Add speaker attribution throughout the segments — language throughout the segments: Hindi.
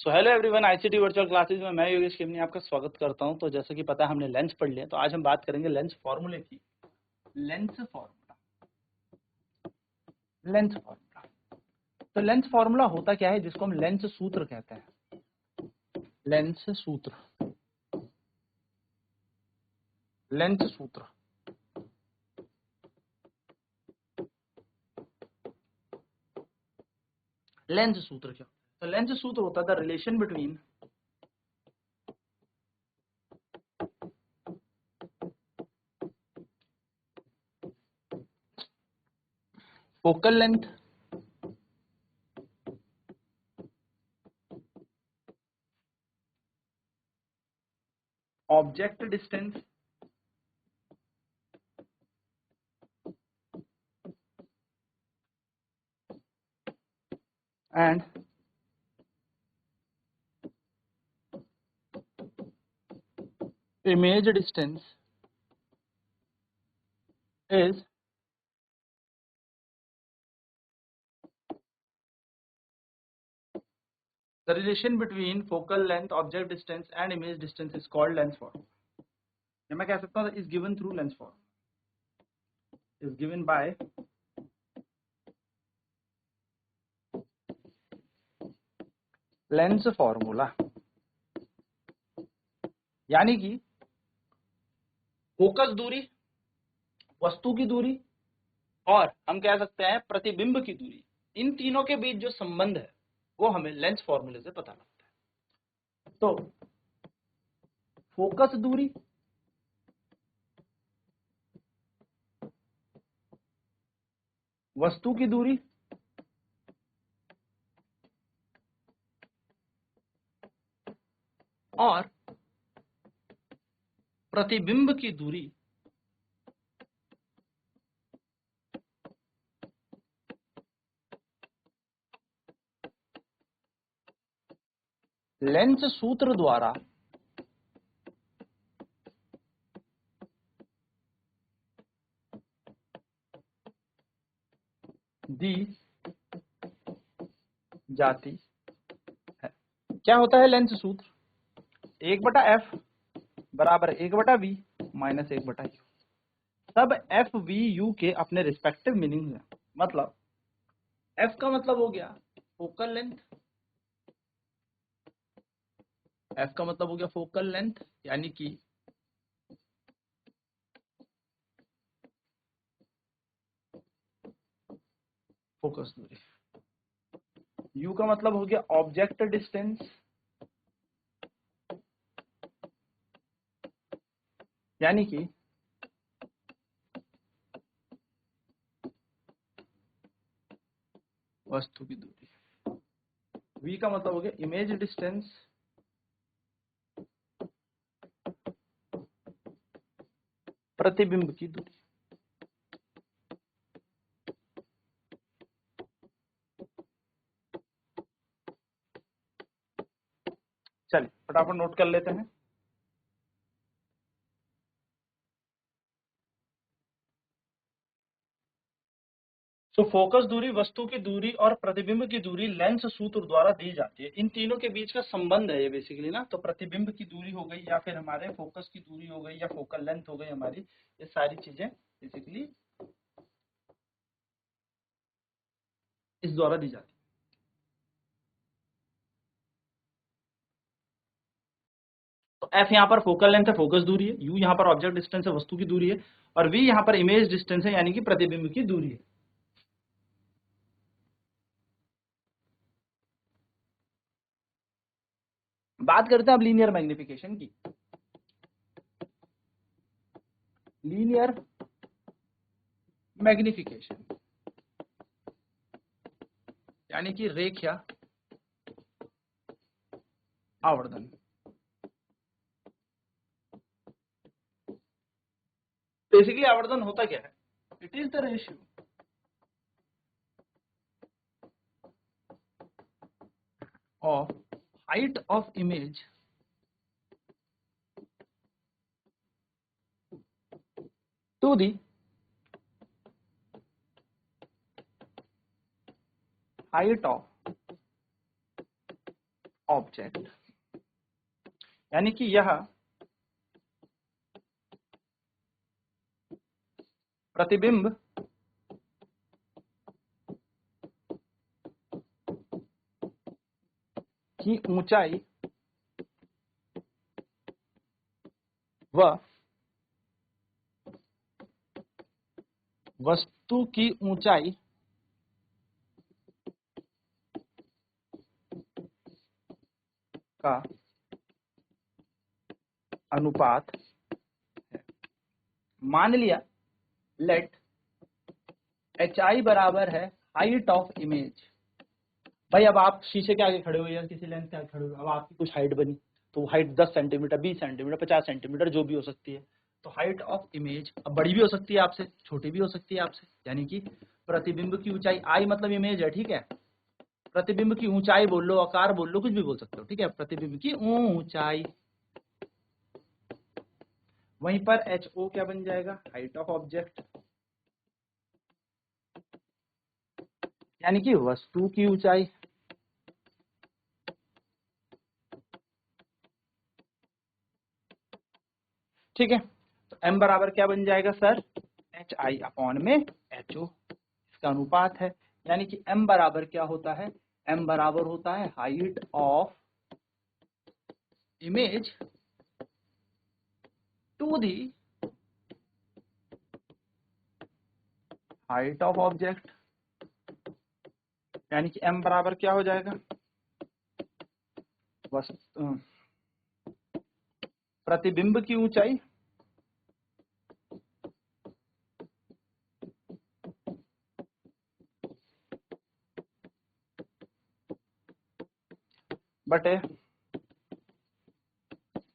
Speaker 1: So hello everyone, ICT virtual classes में मैं योगेश केमनी आपका स्वागत करता हूं। तो जैसे कि पता है हमने लेंस पढ़ लिया, तो आज हम बात करेंगे लेंस फॉर्मूले की। लेंस फॉर्मूला तो लेंस फॉर्मूला होता क्या है, जिसको हम लेंस सूत्र कहते हैं। लेंस सूत्र लेंस सूत्र लेंस सूत्र क्या होता है? तो लेंस सूत्र होता है the relation between focal length object distance and image distance is the relation between focal length, object distance and image distance is called lens formula. या मैं कह सकता हूँ is given through lens formula, is given by lens formula. यानी कि फोकस दूरी, वस्तु की दूरी और हम कह सकते हैं प्रतिबिंब की दूरी, इन तीनों के बीच जो संबंध है वो हमें लेंस फॉर्मूले से पता लगता है। तो फोकस दूरी, वस्तु की दूरी और प्रतिबिंब की दूरी लेंस सूत्र द्वारा दी जाती है। क्या होता है लेंस सूत्र? 1/f बराबर 1/v माइनस 1/u। सब एफ वी यू के अपने रिस्पेक्टिव मीनिंग है। मतलब एफ का मतलब हो गया फोकल लेंथ, एफ का मतलब हो गया फोकल लेंथ यानी कि फोकस दूरी। यू का मतलब हो गया ऑब्जेक्ट डिस्टेंस यानी कि वस्तु की दूरी। वी का मतलब हो गया इमेज डिस्टेंस प्रतिबिंब की दूरी। चलिए फटाफट नोट कर लेते हैं। तो फोकस दूरी, वस्तु की दूरी और प्रतिबिंब की दूरी लेंस सूत्र द्वारा दी जाती है। इन तीनों के बीच का संबंध है ये बेसिकली ना। तो प्रतिबिंब की दूरी हो गई या फिर हमारे फोकस की दूरी हो गई या फोकल लेंथ हो गई हमारी, ये सारी चीजें बेसिकली इस द्वारा दी जाती है। तो एफ यहाँ पर फोकल लेंथ है, फोकस दूरी है। यू यहाँ पर ऑब्जेक्ट डिस्टेंस है, वस्तु की दूरी है। और वी यहाँ पर इमेज डिस्टेंस है यानी कि प्रतिबिंब की दूरी है। बात करते हैं अब लीनियर मैग्निफिकेशन की। लीनियर मैग्निफिकेशन यानी कि रेखीय आवर्धन। बेसिकली आवर्धन होता क्या है? It is the ratio of height of image to the height of object, यानी कि यह प्रतिबिंब की ऊंचाई व वस्तु की ऊंचाई का अनुपात है। मान लिया लेट HI बराबर है हाइट ऑफ इमेज। भाई अब आप शीशे के आगे खड़े हो या किसी लेंस के आगे खड़े हो, अब आपकी कुछ हाइट बनी, तो हाइट 10 सेंटीमीटर, 20 सेंटीमीटर, 50 सेंटीमीटर जो भी हो सकती है। तो हाइट ऑफ इमेज अब बड़ी भी हो सकती है आपसे, छोटी भी हो सकती है आपसे, यानी कि प्रतिबिंब की ऊंचाई, आई मतलब इमेज है, ठीक है। प्रतिबिंब की ऊंचाई बोल लो, आकार बोल लो, कुछ भी बोल सकते हो, ठीक है। प्रतिबिंब की ऊंचाई, वहीं पर HO क्या बन जाएगा, हाइट ऑफ ऑब्जेक्ट, यानी कि वस्तु की ऊंचाई। ठीक है, तो m बराबर क्या बन जाएगा सर, HI अपॉन में HO, इसका अनुपात है। यानी कि m बराबर क्या होता है, m बराबर होता है height of image to the height of object, यानी कि m बराबर क्या हो जाएगा, प्रतिबिंब की ऊंचाई बटे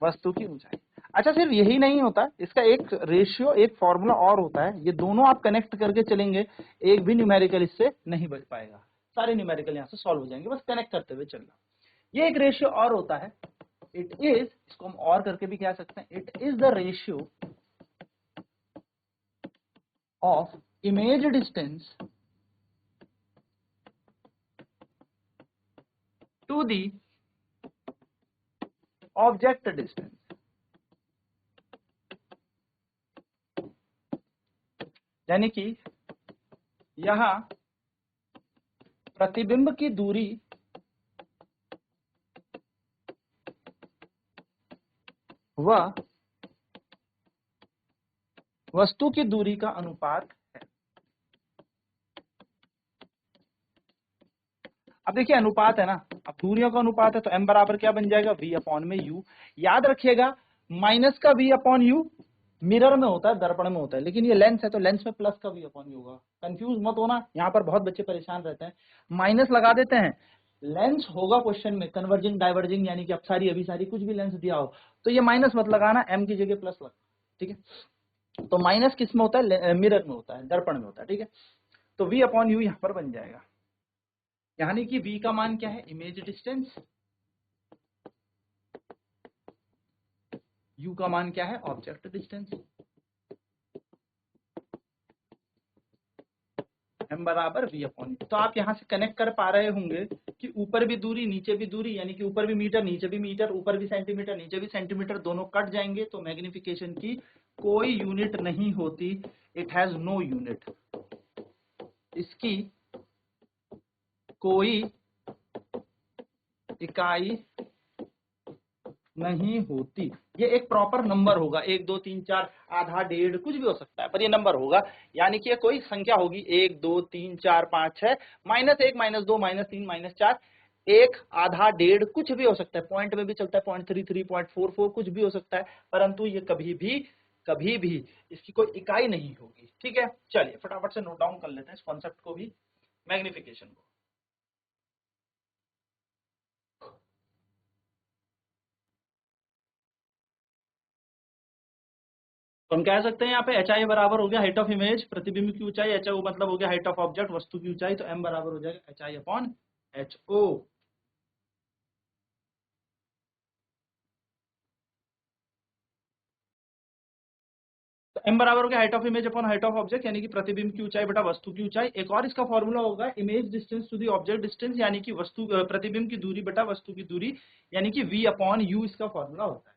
Speaker 1: वस्तु की ऊंचाई। अच्छा, सिर्फ यही नहीं होता, इसका एक रेशियो, एक फॉर्मूला और होता है। ये दोनों आप कनेक्ट करके चलेंगे, एक भी न्यूमेरिकल इससे नहीं बच पाएगा, सारे न्यूमेरिकल यहाँ से सॉल्व हो जाएंगे, बस कनेक्ट करते हुए चलना। ये एक रेशियो और होता है, इट इज, इसको हम और करके भी कह सकते हैं, it is the ratio of image distance to the object distance. यानी कि यहां प्रतिबिंब की दूरी व वस्तु की दूरी का अनुपात है। अब देखिए अनुपात है ना, अब दूरियों का अनुपात है, तो m बराबर क्या बन जाएगा, v अपॉन में u। याद रखिएगा माइनस का v अपॉन u मिरर में होता है, दर्पण में होता है, लेकिन ये लेंस है तो लेंस में प्लस का v अपॉन u होगा। कंफ्यूज मत होना, यहाँ पर बहुत बच्चे परेशान रहते हैं, माइनस लगा देते हैं। लेंस होगा क्वेश्चन में कन्वर्जिंग डाइवर्जिंग, यानी कि अब सारी अभी सारी कुछ भी लेंस दिया हो तो ये माइनस मत लगाना, m की जगह प्लस लगा, ठीक है। तो माइनस किस में होता है, मिरर में होता है, दर्पण में होता है, ठीक है। तो v अपॉन u यहाँ पर बन जाएगा, यानी कि v का मान क्या है, इमेज डिस्टेंस, u का मान क्या है, ऑब्जेक्ट डिस्टेंस। m बराबर v अपॉन। तो आप यहां से कनेक्ट कर पा रहे होंगे कि ऊपर भी दूरी नीचे भी दूरी, यानी कि ऊपर भी मीटर नीचे भी मीटर, ऊपर भी सेंटीमीटर नीचे भी सेंटीमीटर, दोनों कट जाएंगे तो मैग्निफिकेशन की कोई यूनिट नहीं होती, इट हैज नो यूनिट, इसकी कोई इकाई नहीं होती। ये एक प्रॉपर नंबर होगा, 1 2 3 4, आधा डेढ़ कुछ भी हो सकता है, पर ये नंबर होगा, यानी कि ये कोई संख्या होगी, 1 2 3 4 5 6, -1 -2 -3 -4, एक आधा डेढ़ कुछ भी हो सकता है, पॉइंट में भी चलता है, 0.33 0.44 कुछ भी हो सकता है, परंतु ये कभी भी इसकी कोई इकाई नहीं होगी। ठीक है, चलिए फटाफट से नोट डाउन कर लेते हैं इस कॉन्सेप्ट को भी, मैग्निफिकेशन को। तो हम कह सकते हैं यहाँ पे HI बराबर हो गया हाइट ऑफ इमेज, प्रतिबिंब की ऊंचाई, HO मतलब हो गया हाइट ऑफ ऑब्जेक्ट, वस्तु की ऊंचाई, तो m बराबर हो जाएगा HI अपॉन HO। तो m बराबर हो गया height of image upon height of object, यानी कि प्रतिबिंब की ऊंचाई बटा वस्तु की ऊंचाई। एक और इसका फॉर्मूला होगा image distance to the object distance, यानी कि वस्तु प्रतिबिंब की दूरी बटा वस्तु की दूरी, यानी कि v अपॉन u इसका फॉर्मूला होता है।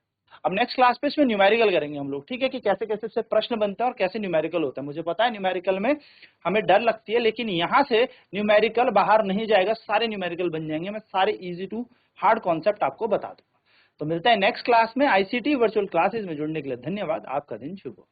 Speaker 1: अब नेक्स्ट क्लास पे इसमें न्यूमेरिकल करेंगे हम लोग, ठीक है, कि कैसे कैसे से प्रश्न बनता है और कैसे न्यूमेरिकल होता है। मुझे पता है न्यूमेरिकल में हमें डर लगती है, लेकिन यहाँ से न्यूमेरिकल बाहर नहीं जाएगा, सारे न्यूमेरिकल बन जाएंगे। मैं सारे इजी टू हार्ड कॉन्सेप्ट आपको बता दूंगा। तो मिलता है नेक्स्ट क्लास में। आईसीटी वर्चुअल क्लासेस में जुड़ने के लिए धन्यवाद। आपका दिन शुभ हो।